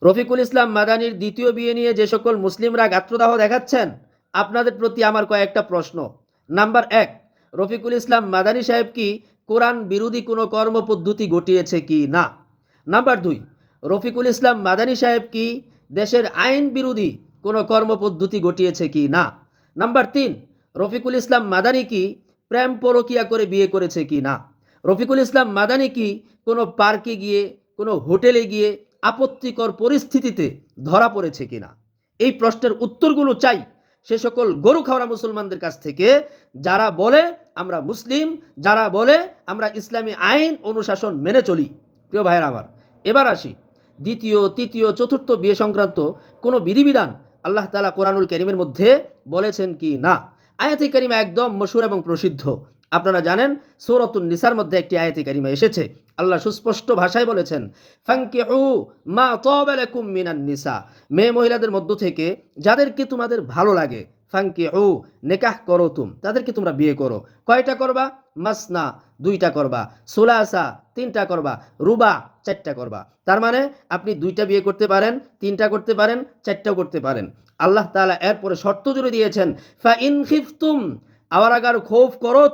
রফিকুল ইসলাম মাদানির দ্বিতীয় বিয়ে নিয়ে যে সকল মুসলিমরা গাত্রদাহ দেখাচ্ছেন, আপনাদের প্রতি আমার কয়েকটা প্রশ্ন। নাম্বার 1, রফিকুল ইসলাম মাদানি সাহেব কি কোরআন বিরোধী কোনো কর্মপদ্ধতি ঘটিয়েছে কি না? নাম্বার 2, রফিকুল ইসলাম মাদানি সাহেব কি দেশের আইন বিরোধী কোনো কর্মপদ্ধতি ঘটিয়েছে কি না? নাম্বার 3, রফিকুল ইসলাম মাদানি কি প্রেম পরকিয়া করে বিয়ে করেছে কি না? রফিকুল ইসলাম মাদানি কি কোনো পার্কে গিয়ে, কোনো হোটেলে গিয়ে আপত্তিকর পরিস্থিতিতে ধরা পড়েছে কিনা? এই প্রশ্নের উত্তরগুলো চাই সে সকল গরু খাওয়া মুসলমানদের কাছ থেকে, যারা বলে আমরা মুসলিম, যারা বলে আমরা ইসলামী আইন অনুশাসন মেনে চলি। প্রিয় ভাইয়েরা আমার, এবার আসি দ্বিতীয়, তৃতীয়, চতুর্থ বিয়ে সংক্রান্ত কোনো বিধিবিধান আল্লাহ তাআলা কোরআনুল কারীমের মধ্যে বলেছেন কি না? আয়াতে কারিমা একদম মশহুর এবং প্রসিদ্ধ। আপনারা জানেন সূরাতুন নিসার মধ্যে একটি আয়াতে কারিমা এসেছে। আল্লাহ সুস্পষ্ট ভাষায় বলেছেন, ফানকিহু মা তাবা লাকুম মিনান নিসা, মেয়ে মহিলাদের মধ্য থেকে যাদেরকে তোমাদের ভালো লাগে, ফানকিহু নিকাহ করো, তাদেরকে তোমরা বিয়ে করো। কয়টা করবা? মাসনা, 2টা করবা, সুলাসা, 3টা করবা, রুবা, 4টা করবা। তার মানে আপনি 2টা বিয়ে করতে পারেন, 3টা করতে পারেন, 4টাও করতে পারেন। আল্লাহ তাআলা এরপরে শর্ত জুড়ে দিয়েছেন, ফা ইন খিফতুম, আবার আগার খৌফ করো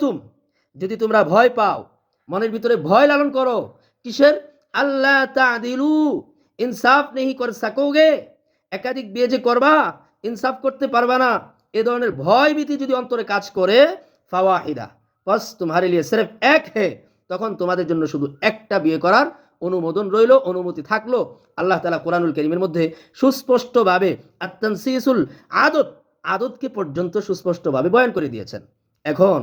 যদি তোমরা ভয় পাও, মনের ভিতরে ভয় লালন করো, কিসের? আল্লাহ তাদিলু, ইনসাফ নেই কর সकोगे, একাধিক বিয়ে যে করবা ইনসাফ করতে পারবা না, এ ধরনের ভয় ভীতি যদি অন্তরে কাজ করে, ফাওয়াহিদা, বস তোমারে লিয়ে সির্ফ এক হে, তখন তোমাদের জন্য শুধু একটা বিয়ে করার অনুমোদন রইল, অনুমতি থাকলো। আল্লাহ তাআলা কোরআনুল কারীমের মধ্যে সুস্পষ্টভাবে আত-তানসিসুল আদতকে পর্যন্ত সুস্পষ্টভাবে বয়ান করে দিয়েছেন। এখন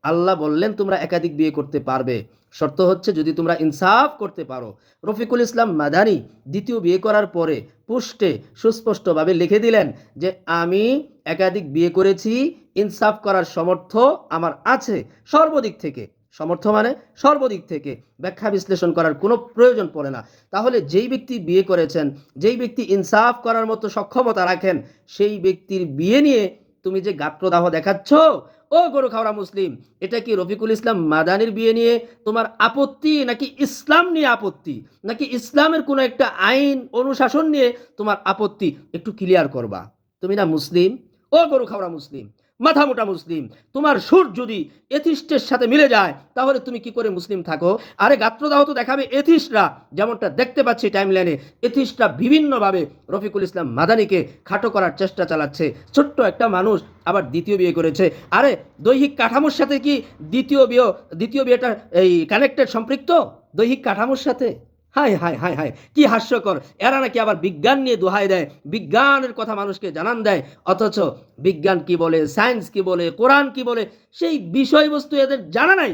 আল্লাহ বললেন তোমরা একাধিক বিয়ে করতে পারবে, শর্ত হচ্ছে যদি তোমরা ইনসাফ করতে পারো। রফিকুল ইসলাম মাদানি দ্বিতীয় বিয়ে করার পরে পোস্টে সুস্পষ্টভাবে লিখে দিলেন যে আমি একাধিক বিয়ে করেছি, ইনসাফ করার সামর্থ্য আমার আছে সর্বদিক থেকে। সামর্থ্য মানে সর্বদিক থেকে, ব্যাখ্যা বিশ্লেষণ করার কোনো প্রয়োজন পড়ে না। তাহলে যেই ব্যক্তি বিয়ে করেছেন, যেই ব্যক্তি ইনসাফ করার মতো সক্ষমতা রাখেন, সেই ব্যক্তির বিয়ে নিয়ে তুমি যে গাত্রদাহ দেখাচ্ছ, ও গরু খাওয়া মুসলিম, এটা কি রফিকুল ইসলাম মাদানির বিয়ে নিয়ে তোমার আপত্তি, নাকি ইসলাম নিয়ে আপত্তি, নাকি ইসলামের কোনো একটা আইন অনুশাসন নিয়ে তোমার আপত্তি? একটু ক্লিয়ার করবা। তুমি না মুসলিম, ও গরু খাওয়া মুসলিম, মাথা মোটা মুসলিম, তোমার সুর যদি এথিস্টের সাথে মিলে যায় তাহলে তুমি কি করে মুসলিম থাকো? আরে গাত্রদাহ তো দেখাবে এথিস্টরা, যেমনটা দেখতে পাচ্ছি টাইমলাইনে, এথিস্টরা বিভিন্নভাবে রফিকুল ইসলাম মাদানিকে খাটো করার চেষ্টা চালাচ্ছে। ছোট্ট একটা মানুষ আবার দ্বিতীয় বিয়ে করেছে। আরে দৈহিক কাঠামোর সাথে কি দ্বিতীয় বিয়েটা এই কানেক্টেড, সম্পৃক্ত দৈহিক কাঠামোর সাথে? হায় হায় হায় হায়, কি হাস্যকর! এরা নাকি আবার বিজ্ঞান নিয়ে দোহাই দেয়, বিজ্ঞানের কথা মানুষকে জানান দেয়, অথচ বিজ্ঞান কি বলে, সায়েন্স কি বলে, কোরআন কি বলে, সেই বিষয়বস্তু এদের জানা নাই।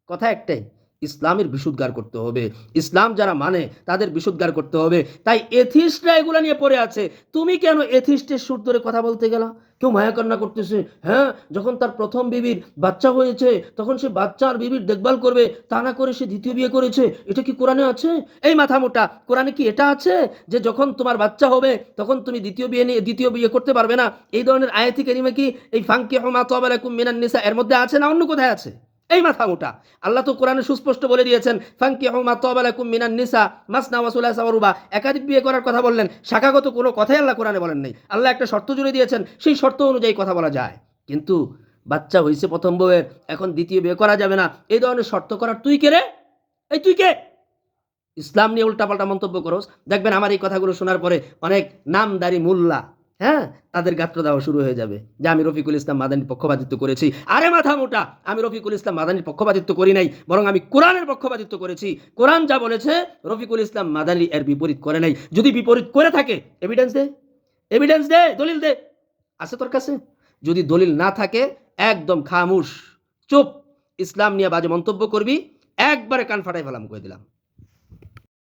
কথা একটাই, ইসলামের বিশুদ্ধার করতে হবে, ইসলাম যারা মানে তাদের বিশুদ্ধার করতে হবে। তাই এথিস্টরা এগুলা নিয়ে পড়ে আছে। তুমি কেন এথিস্টের সুর ধরে কথা বলতে গেলা? কেউ মায়া কান্না করতেছে, হ্যাঁ, যখন তার প্রথম বিবির বাচ্চা হয়েছে তখন সে বাচ্চার বিবির দেখভাল করবে, তা না করে সে দ্বিতীয় বিয়ে করেছে। এটা কি কোরআনে আছে? এই মাথা মোটা, কোরআনে কি এটা আছে যে যখন তোমার বাচ্চা হবে তখন তুমি দ্বিতীয় বিয়ে করতে পারবে না? এই ধরনের আয়াতি কারিমা কি এই ফানকিহু মা তাবা লাকুম মিনান নিসা এর মধ্যে আছে, না অন্য কোথায় আছে? এই মাথা মোটা, আল্লাহ তো কোরআনে সুস্পষ্ট বলে দিয়েছেন, ফানকিহু মা তাবা লাকুম মিনান নিসা মাসনা ওয়া সুলাসা ওয়া রুবা, একাধিক বিয়ে করার কথা বললেন। শাখাগত কোনো কথাই আল্লাহ কোরআনে বলেন নাই। আল্লাহ একটা শর্ত জুড়ে দিয়েছেন, সেই শর্ত অনুযায়ী কথা বলা যায়। কিন্তু বাচ্চা হয়েছে প্রথম বউয়ের, এখন দ্বিতীয় বিয়ে করা যাবে না, এই ধরনের শর্ত করার তুই কে রে? এই তুই কে? ইসলাম নিয়ে উল্টাপাল্টা মন্তব্য করোস, দেখবেন আমার এই কথাগুলো শোনার পরে অনেক নামদারি মোল্লা, হ্যাঁ, তাদের গাত্র দেওয়া শুরু হয়ে যাবে যে আমি রফিকুল ইসলাম মাদানির পক্ষপাতিত্ব করেছি। আরে মাথা মোটা, আমি রফিকুল ইসলাম মাদানির পক্ষপাতিত্ব করি নাই, বরং আমি কোরআনের পক্ষপাতিত্ব করেছি। কোরআন যা বলেছে রফিকুল ইসলাম মাদানি এর বিপরীত করে নাই। যদি বিপরীত করে থাকে এভিডেন্স দে, দলিল দে। আছে তোর কাছে? যদি দলিল না থাকে একদম খামুশ, চুপ। ইসলাম নিয়ে বাজে মন্তব্য করবি একবারে কান ফাটাই ফেলাম, কয়ে দিলাম।